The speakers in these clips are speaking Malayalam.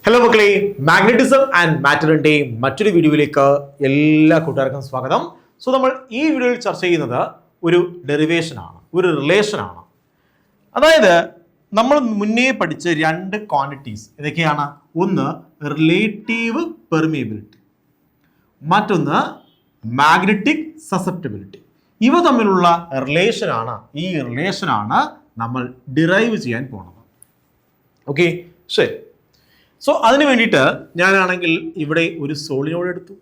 ഹലോ മക്കളെ, മാഗ്നറ്റിസം ആൻഡ് മാറ്ററിന്റെ മറ്റൊരു വീഡിയോയിലേക്ക് എല്ലാ കൂട്ടുകാർക്കും സ്വാഗതം. സോ നമ്മൾ ഈ വീഡിയോയിൽ ചർച്ച ചെയ്യുന്നത് ഒരു ഡെറിവേഷനാണ്, ഒരു റിലേഷനാണ്. അതായത് നമ്മൾ മുന്നേ പഠിച്ച രണ്ട് ക്വാണ്ടിറ്റീസ് ഇതൊക്കെയാണ്. ഒന്ന് റിലേറ്റീവ് പെർമിയബിലിറ്റി, മറ്റൊന്ന് മാഗ്നറ്റിക് സസെപ്റ്റബിലിറ്റി. ഇവ തമ്മിലുള്ള റിലേഷനാണ്, ഈ റിലേഷനാണ് നമ്മൾ ഡിറൈവ് ചെയ്യാൻ പോകുന്നത്. ഓക്കെ, ശരി. സോ അതിന് വേണ്ടിയിട്ട് ഞാനാണെങ്കിൽ ഇവിടെ ഒരു സോളിനോഡ് എടുത്തു,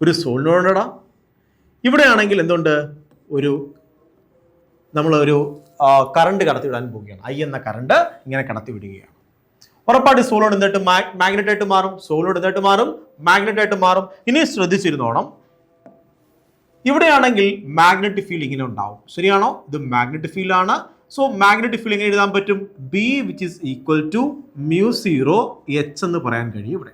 ഒരു സോളിനോഡ് ഇടാം. ഇവിടെ ആണെങ്കിൽ എന്തുണ്ട്, നമ്മളൊരു കറണ്ട് കടത്തി വിടാൻ പോവുകയാണ്. ഐ എന്ന കറണ്ട് ഇങ്ങനെ കടത്തി വിടുകയാണ്. ഉറപ്പായിട്ട് സോളിനോഡ് എന്തായിട്ട് മാഗ്നറ്റായിട്ട് മാറും, സോളിനോഡ് എന്തായിട്ട് മാറും, മാഗ്നറ്റായിട്ട് മാറും. ഇനി ശ്രദ്ധിച്ചിരുന്നോണം, ഇവിടെയാണെങ്കിൽ മാഗ്നറ്റിക് ഫീൽഡ് ഇങ്ങനെ ഉണ്ടാവും. ശരിയാണോ? ഇത് മാഗ്നറ്റിക് ഫീൽഡ് ആണ്. സോ മാഗ്നറ്റിക് ഫീൽഡ് എങ്ങനെ എഴുതാൻ പറ്റും? B which is equal to μ0 H എന്ന് പറയാൻ കഴിയും ഇവിടെ.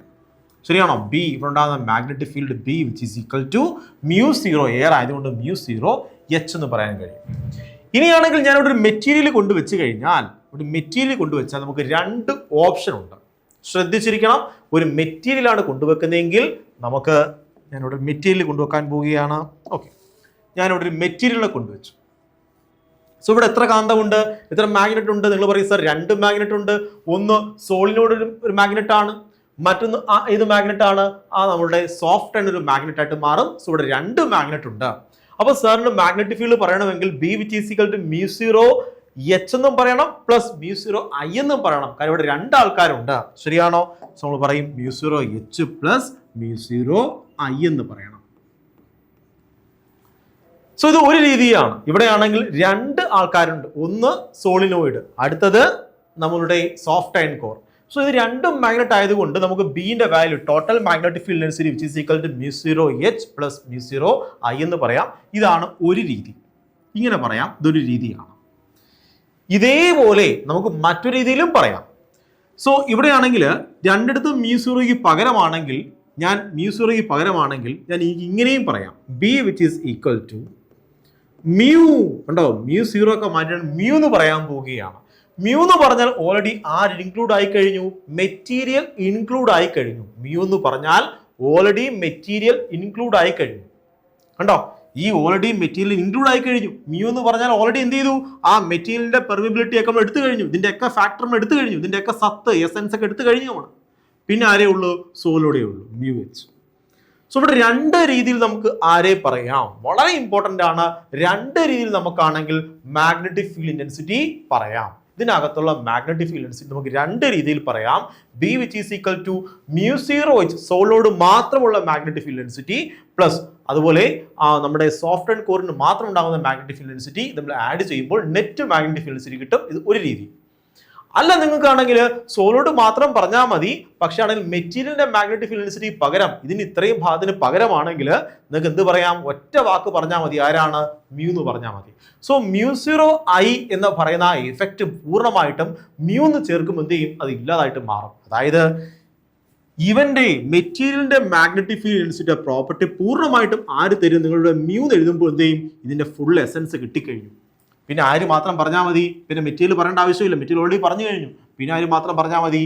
ശരിയാണോ? ബി ഇവിടെ ഉണ്ടാകുന്ന magnetic field B which is equal to μ0, air ആയതുകൊണ്ട് μ0 H എന്ന് പറയാൻ കഴിയും. ഇനിയാണെങ്കിൽ ഞാൻ ഇവിടെ ഒരു മെറ്റീരിയൽ കൊണ്ടുവച്ച് കഴിഞ്ഞാൽ, നമുക്ക് രണ്ട് ഓപ്ഷൻ ഉണ്ട്. ശ്രദ്ധിച്ചിരിക്കണം, ഒരു മെറ്റീരിയലാണ് കൊണ്ടുവെക്കുന്നതെങ്കിൽ ഞാനിവിടെ മെറ്റീരിയൽ കൊണ്ടുവെക്കാൻ പോവുകയാണ്. ഓക്കെ, ഞാനിവിടെ ഒരു മെറ്റീരിയലിനെ കൊണ്ടുവച്ചു. സോ ഇവിടെ എത്ര കാന്തമുണ്ട്, എത്ര മാഗ്നറ്റ് ഉണ്ട്? നിങ്ങൾ പറയും സാർ രണ്ട് മാഗ്നറ്റ് ഉണ്ട്. ഒന്ന് സോളിനോട് ഒരു മാഗ്നറ്റ് ആണ്, മറ്റൊന്ന് ഏത് മാഗ്നറ്റ് ആണ്? നമ്മളുടെ സോഫ്റ്റ് ആൻഡ് ഒരു മാഗ്നറ്റ് ആയിട്ട് മാറും. സോ ഇവിടെ രണ്ട് മാഗ്നറ്റ് ഉണ്ട്. അപ്പോൾ സാറിന് മാഗ്നറ്റിക് ഫീൽഡ് പറയണമെങ്കിൽ B which is equal to μ0 H എന്നും പറയണം, പ്ലസ് μ0 I എന്നും പറയണം. കാരണം ഇവിടെ രണ്ട് ആൾക്കാരുണ്ട്. ശരിയാണോ? സോ നമ്മൾ പറയും μ0 H പ്ലസ് μ0 I എന്ന് പറയണം. സോ ഇത് ഒരു രീതിയാണ്. ഇവിടെയാണെങ്കിൽ രണ്ട് ആൾക്കാരുണ്ട്, ഒന്ന് സോളിനോയിഡ്, അടുത്തത് നമ്മളുടെ സോഫ്റ്റ് അയൺ കോർ. സോ ഇത് രണ്ടും മാഗ്നറ്റ് ആയതുകൊണ്ട് നമുക്ക് ബിന്റെ value, total magnetic field density which is equal to μ0 H plus μ0 I എന്ന് പറയാം. ഇതാണ് ഒരു രീതി, ഇങ്ങനെ പറയാം. ഇതൊരു രീതിയാണ്. ഇതേപോലെ നമുക്ക് മറ്റൊരു രീതിയിലും പറയാം. സോ ഇവിടെയാണെങ്കിൽ രണ്ടിടത്തും μ0 പകരമാണെങ്കിൽ ഞാൻ ഇങ്ങനെയും പറയാം. B which is equal to mu, ഉണ്ടോ? μ0 ഒക്കെ മാറ്റാൻ മ്യൂ എന്ന് പറയാൻ പോവുകയാണ്. മ്യൂ എന്ന് പറഞ്ഞാൽ ഓൾറെഡി ഇൻക്ലൂഡ് ആയി കഴിഞ്ഞു, മെറ്റീരിയൽ ഇൻക്ലൂഡ് ആയി കഴിഞ്ഞു. മ്യൂ എന്ന് പറഞ്ഞാൽ ഓൾറെഡി മെറ്റീരിയൽ ഇൻക്ലൂഡ് ആയി കഴിഞ്ഞു. കണ്ടോ, ഈ ഓൾറെഡി മെറ്റീരിയൽ ഇൻക്ലൂഡ് ആയി കഴിഞ്ഞു. മ്യൂ എന്ന് പറഞ്ഞാൽ ഓൾറെഡി എന്ത് ചെയ്തു? മെറ്റീരിയലിന്റെ പെർമിബിലിറ്റി ഒക്കെ നമ്മൾ എടുത്തു കഴിഞ്ഞു, ഇതിന്റെയൊക്കെ ഫാക്ടർ നമ്മൾ എടുത്തു കഴിഞ്ഞു, ഇതിന്റെയൊക്കെ സത്ത് എസൻസ് ഒക്കെ എടുത്തു കഴിഞ്ഞു നമ്മൾ. പിന്നെ ആരേ ഉള്ളൂ? സോളിനോഡേ ഉള്ളൂ, μH. സോ ഇവിടെ രണ്ട് രീതിയിൽ നമുക്ക് ആരെ പറയാം, വളരെ ഇമ്പോർട്ടന്റ് ആണ്. രണ്ട് രീതിയിൽ നമുക്കാണെങ്കിൽ മാഗ്നറ്റിക് ഫീൽഡ് ഇന്റൻസിറ്റി പറയാം. ഇതിനകത്തുള്ള മാഗ്നറ്റിക് ഫീൽഡ് ഇന്റൻസിറ്റി നമുക്ക് രണ്ട് രീതിയിൽ പറയാം. B which is equal to μ0 H, solenoid മാത്രമുള്ള മാഗ്നറ്റിക് ഫീൽഡ് ഇന്റൻസിറ്റി, പ്ലസ് അതുപോലെ നമ്മുടെ സോഫ്റ്റ് ആൻഡ് കോറിന് മാത്രം ഉണ്ടാകുന്ന മാഗ്നറ്റിക് ഫീൽഡ് ഇന്റൻസിറ്റി നമ്മൾ ആഡ് ചെയ്യുമ്പോൾ നെറ്റ് മാഗ്നറ്റിക് ഫീൽഡ് ഇന്റൻസിറ്റി കിട്ടും. ഇത് ഒരു രീതി. അല്ല, നിങ്ങൾക്കാണെങ്കിൽ സോളിനോഡ് മാത്രം പറഞ്ഞാൽ മതി, പക്ഷേ ആണെങ്കിൽ മെറ്റീരിയലിന്റെ മാഗ്നറ്റിക് ഫീൽഡ് ഡെൻസിറ്റി പകരം ഇതിന് ഇത്രയും ഭാഗത്തിന് പകരമാണെങ്കിൽ നിങ്ങൾക്ക് എന്ത് പറയാം? ഒറ്റ വാക്ക് പറഞ്ഞാൽ മതി. ആരാണ്? മ്യൂ എന്ന് പറഞ്ഞാൽ മതി. സോ μ0 I എന്ന് പറയുന്ന എഫക്റ്റ് പൂർണ്ണമായിട്ടും മ്യൂ എന്ന് ചേർക്കുമ്പോൾ എന്ത് ചെയ്യും? അത് ഇല്ലാതായിട്ട് മാറും. അതായത് ഇവന്റെ മെറ്റീരിയലിന്റെ മാഗ്നറ്റിക് ഫീൽഡ് ഡെൻസിറ്റി പ്രോപ്പർട്ടി പൂർണ്ണമായിട്ടും ആര് തരും? നിങ്ങളുടെ മ്യൂ എന്ന് എഴുതുമ്പോൾ എന്ത് ചെയ്യും? ഇതിന്റെ ഫുൾ എസൻസ് കിട്ടിക്കഴിഞ്ഞു. പിന്നെ ആര് മാത്രം പറഞ്ഞാൽ മതി? പിന്നെ മെറ്റീരിയൽ പറയേണ്ട ആവശ്യമില്ല, മെറ്റീരിയൽ ഓൾറെഡി പറഞ്ഞു കഴിഞ്ഞു. പിന്നെ ആര് മാത്രം പറഞ്ഞാൽ മതി?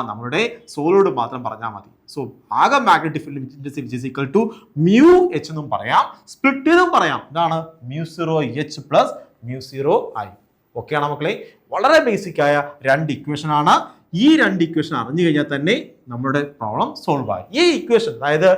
നമ്മളുടെ സോളിനോഡ് മാത്രം പറഞ്ഞാൽ മതി. സോ ആകെ magnetic field which is equal to μH എന്നും പറയാം, സ്പ്ലിറ്റ് ചെയ്തും പറയാം. ഇതാണ് μ0 H പ്ലസ് μ0 I. ഓക്കെ ആണോ മക്കളെ? വളരെ ബേസിക് ആയ രണ്ട് ഇക്വേഷൻ ആണ്. ഈ രണ്ട് ഇക്വേഷൻ അറിഞ്ഞു കഴിഞ്ഞാൽ തന്നെ നമ്മുടെ പ്രോബ്ലം സോൾവ് ആയി. ഈ ഇക്വേഷൻ, അതായത്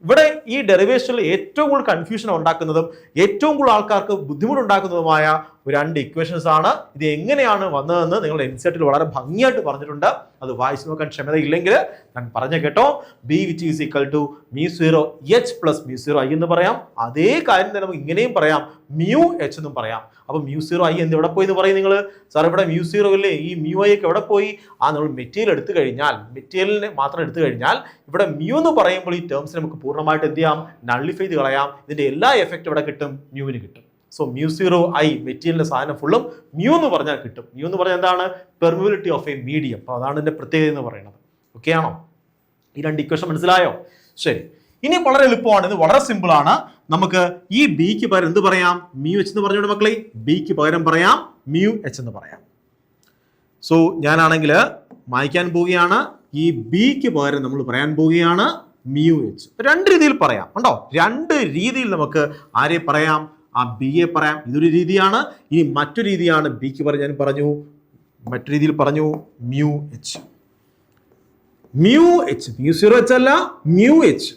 ഇവിടെ ഈ ഡെറിവേഷനിൽ ഏറ്റവും കൂടുതൽ കൺഫ്യൂഷൻ ഉണ്ടാക്കുന്നതും ഏറ്റവും കൂടുതൽ ആൾക്കാർക്ക് ബുദ്ധിമുട്ടുണ്ടാക്കുന്നതുമായ രണ്ട് ഇക്വേഷൻസ് ആണ്. ഇത് എങ്ങനെയാണ് വന്നതെന്ന് നിങ്ങളുടെ എൻസെറ്റിൽ വളരെ ഭംഗിയായിട്ട് പറഞ്ഞിട്ടുണ്ട്. അത് വായിച്ചു നോക്കാൻ ക്ഷമതയില്ലെങ്കിൽ ഞാൻ പറഞ്ഞ കേട്ടോ. B which is equal to μ0 H plus μ0 I എന്ന് പറയാം. അതേ കാര്യം തന്നെ നമുക്ക് ഇങ്ങനെയും പറയാം, μH എന്നും പറയാം. അപ്പൊ μ0 I എന്ത് എവിടെ പോയി എന്ന് പറയും നിങ്ങൾ? സാർ ഇവിടെ μ0 അല്ലേ, ഈ μI ഒക്കെ എവിടെ പോയി? നമ്മൾ മെറ്റീരിയൽ എടുത്തു കഴിഞ്ഞാൽ, മെറ്റീരിയലിനെ മാത്രം എടുത്തു കഴിഞ്ഞാൽ ഇവിടെ മ്യൂ എന്ന് പറയുമ്പോൾ ഈ ടേംസിനെ നമുക്ക് പൂർണ്ണമായിട്ട് എന്ത് ചെയ്യാം? നള്ളിഫൈ ചെയ്ത് കളയാം. ഇതിന്റെ എല്ലാ എഫക്റ്റ് ഇവിടെ കിട്ടും, മ്യൂവിന് കിട്ടും. സോ μ0 I മെറ്റീരിയലിന്റെ സാധനം ഫുള്ളും മ്യൂ എന്ന് പറഞ്ഞാൽ കിട്ടും. മ്യൂ എന്ന് പറഞ്ഞാൽ എന്താണ്? Permeability of A medium. അപ്പോൾ അതാണ് ഇതിന്റെ പ്രത്യേകത എന്ന് പറയുന്നത്. ഓക്കെ ആണോ? ഈ രണ്ട് ഇക്വേഷൻ മനസ്സിലായോ? ശരി. ഇനി വളരെ എളുപ്പമാണ്, ഇത് വളരെ സിമ്പിൾ ആണ്. നമുക്ക് ഈ ബിക്ക് പകരം എന്ത് പറയാം? μH എന്ന് പറഞ്ഞോണ്ട് മക്കളെ, ബിക്ക് പകരം പറയാം μH എന്ന് പറയാം. സോ ഞാനാണെങ്കിൽ മായ്ക്കാൻ പോവുകയാണ്. ഈ ബിക്ക് പകരം നമ്മൾ പറയാൻ പോവുകയാണ് മ്യൂ എച്ച്. രണ്ട് രീതിയിൽ പറയാം കണ്ടോ, രണ്ട് രീതിയിൽ നമുക്ക് ആരെ പറയാം, ആ ബിയെ പറയാം. ഇതൊരു രീതിയാണ്. ഇനി മറ്റൊരു രീതിയാണ് ബിക്ക് പറയാൻ ഞാൻ പറഞ്ഞു, മറ്റു രീതിയിൽ പറഞ്ഞു mu H. Mu H, mu zero H അല്ല, mu H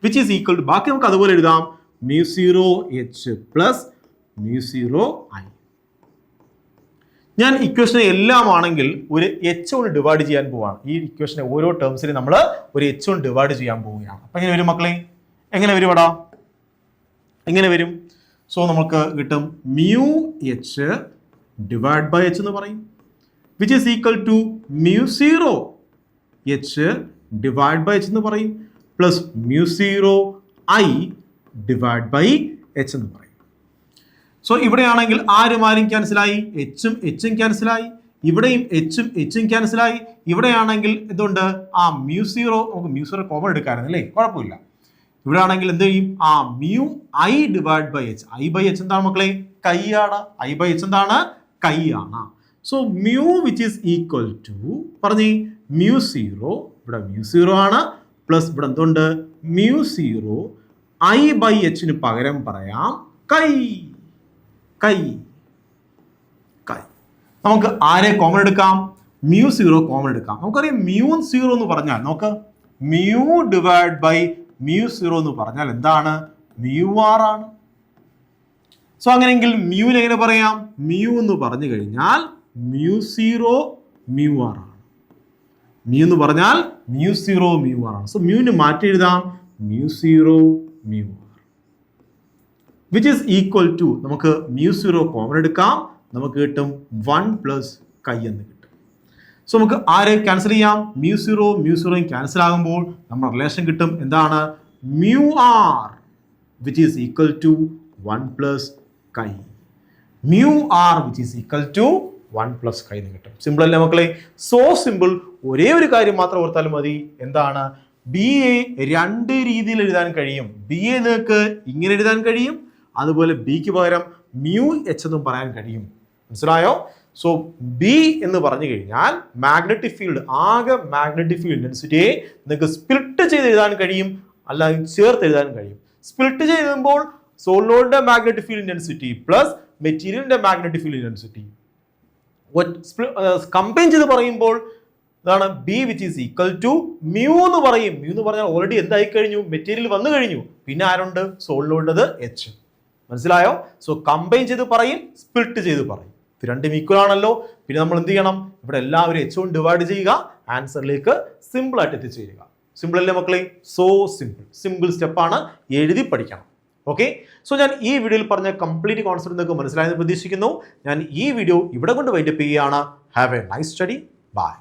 which is equal to, ബാക്കി നമുക്ക് അതുപോലെ എഴുതാം, mu zero H plus mu zero I. ഞാൻ ഇക്വേഷനെ എല്ലാം ആണെങ്കിൽ ഒരു എച്ച് കൊണ്ട് ഡിവൈഡ് ചെയ്യാൻ പോവാണ്. ഈ ഇക്വേഷനെ ഓരോ ടേംസിനെ നമ്മൾ ഒരു എച്ച് കൊണ്ട് ഡിവൈഡ് ചെയ്യാൻ പോവുകയാണ്. അപ്പൊ എങ്ങനെ വരും മക്കളെ, എങ്ങനെ വരും എടാ, എങ്ങനെ വരും? സോ നമുക്ക് കിട്ടും mu H divide by H എന്ന് പറയും, which is equal to mu zero H divide by H എന്ന് പറയും, plus mu zero I divide by H എന്ന് പറയും. സോ ഇവിടെയാണെങ്കിൽ ആരും ക്യാൻസലായി, എച്ചും എച്ചും ക്യാൻസലായി, ഇവിടെയും എച്ചും എച്ചും ക്യാൻസലായി. ഇവിടെയാണെങ്കിൽ എന്തുകൊണ്ട്, ആ മ്യൂ സീറോ, നമുക്ക് മ്യൂ സീറോ കോമൺ എടുക്കാറുണ്ട് അല്ലേ, കുഴപ്പമില്ല. ഇവിടെ ആണെങ്കിൽ എന്ത് ചെയ്യും, ആ mu I divide by H, I by H എന്താണ് മക്കളെ, കൈയാണ്. ഐ ബൈ എച്ച് എന്താണ്, കൈയാണ്. So mu which is equal to പറഞ്ഞേ മ്യൂ സീറോ, ഇവിടെ മ്യൂ സീറോ ആണ്, പ്ലസ് ഇവിടെ എന്തുണ്ട് മ്യൂ സീറോ ഐ ബൈ എച്ചിന് പകരം പറയാം കൈ. കൈ കൈ നമുക്ക് ആരെ കോമൺ എടുക്കാം, മ്യൂ സീറോ കോമൺ എടുക്കാം. നമുക്കറിയാം മ്യൂ സീറോ എന്ന് പറഞ്ഞാൽ, നമുക്ക് mu divide by mu zero എന്ന് പറഞ്ഞാൽ എന്താണ്, മ്യൂ ആർ ആണ്. സോ അങ്ങനെയെങ്കിൽ മ്യൂവിന് എങ്ങനെ പറയാം, മ്യൂ എന്ന് പറഞ്ഞു കഴിഞ്ഞാൽ മ്യൂ സീറോ മ്യൂ ആർ ആണ്. മ്യൂ എന്ന് പറഞ്ഞാൽ മ്യൂ സീറോ മ്യൂ ആർ ആണ്. സോ മ്യൂവിന് മാറ്റി എഴുതാം mu zero mu R which is equal to, നമുക്ക് മ്യൂ സീറോ കോമൺ എടുക്കാം, നമുക്ക് കിട്ടും 1 പ്ലസ് കൈ എന്ന് കിട്ടും. സോ നമുക്ക് ആരെ ക്യാൻസൽ ചെയ്യാം, മ്യൂ സീറോയും ക്യാൻസൽ ആകുമ്പോൾ നമ്മുടെ റിലേഷൻ കിട്ടും എന്താണ്, mu R which is equal to 1 plus chi. Mu R which is equal to 1 plus chi എന്ന് കിട്ടും. സിമ്പിൾ അല്ലേ മക്കളെ, സോ സിമ്പിൾ. ഒരേ ഒരു കാര്യം മാത്രം ഓർത്താലും മതി, എന്താണ്, ബി എ രണ്ട് രീതിയിൽ എഴുതാൻ കഴിയും. ബി എ നിങ്ങൾക്ക് ഇങ്ങനെ എഴുതാൻ കഴിയും, അതുപോലെ ബിക്ക് പകരം മ്യൂ എച്ച് എന്നും പറയാൻ കഴിയും. മനസ്സിലായോ? സോ ബി എന്ന് പറഞ്ഞു കഴിഞ്ഞാൽ മാഗ്നറ്റിക് ഫീൽഡ്, ആകെ മാഗ്നറ്റിക് ഫീൽഡ് ഇന്റൻസിറ്റിയെ നിങ്ങൾക്ക് സ്പ്ലിറ്റ് ചെയ്ത് എഴുതാൻ കഴിയും, അല്ലെങ്കിൽ ചേർത്ത് എഴുതാൻ കഴിയും. സ്പ്ലിറ്റ് ചെയ്യുമ്പോൾ സോളിനോയിഡിന്റെ മാഗ്നറ്റിക് ഫീൽഡ് ഇന്റൻസിറ്റി പ്ലസ് മെറ്റീരിയലിന്റെ മാഗ്നറ്റിക് ഫീൽഡ് ഇന്റൻസിറ്റി കമ്പൈൻ ചെയ്ത് പറയുമ്പോൾ ഇതാണ് B which is equal to mu എന്ന് പറയും. മ്യൂ എന്ന് പറഞ്ഞാൽ ഓൾറെഡി എന്തായി കഴിഞ്ഞു, മെറ്റീരിയൽ വന്നു കഴിഞ്ഞു, പിന്നെ ആരുണ്ട്, സോളിനോയിഡ് എച്ച്. മനസ്സിലായോ? സോ കമ്പൈൻ ചെയ്ത് പറയും, സ്പ്ലിറ്റ് ചെയ്ത് പറയും. ഇത് രണ്ടും ഈക്വൽ ആണല്ലോ. പിന്നെ നമ്മൾ എന്ത് ചെയ്യണം, ഇവിടെ എല്ലാവരും എച്ച് കൊണ്ട് ഡിവൈഡ് ചെയ്യുക, ആൻസറിലേക്ക് സിമ്പിൾ ആയിട്ട് എത്തിച്ചേരുക. സിമ്പിൾ അല്ലേ മക്കളെ? സോ സിമ്പിൾ സ്റ്റെപ്പാണ്, എഴുതി പഠിക്കണം. ഓക്കെ. സോ ഞാൻ ഈ വീഡിയോയിൽ പറഞ്ഞ കംപ്ലീറ്റ് കോൺസെപ്റ്റ് നിങ്ങൾക്ക് മനസ്സിലായെന്ന് പ്രതീക്ഷിക്കുന്നു. ഞാൻ ഈ വീഡിയോ ഇവിടെ കൊണ്ട് വൈൻഡപ്പ് ചെയ്യുകയാണ്. Have a nice study. By.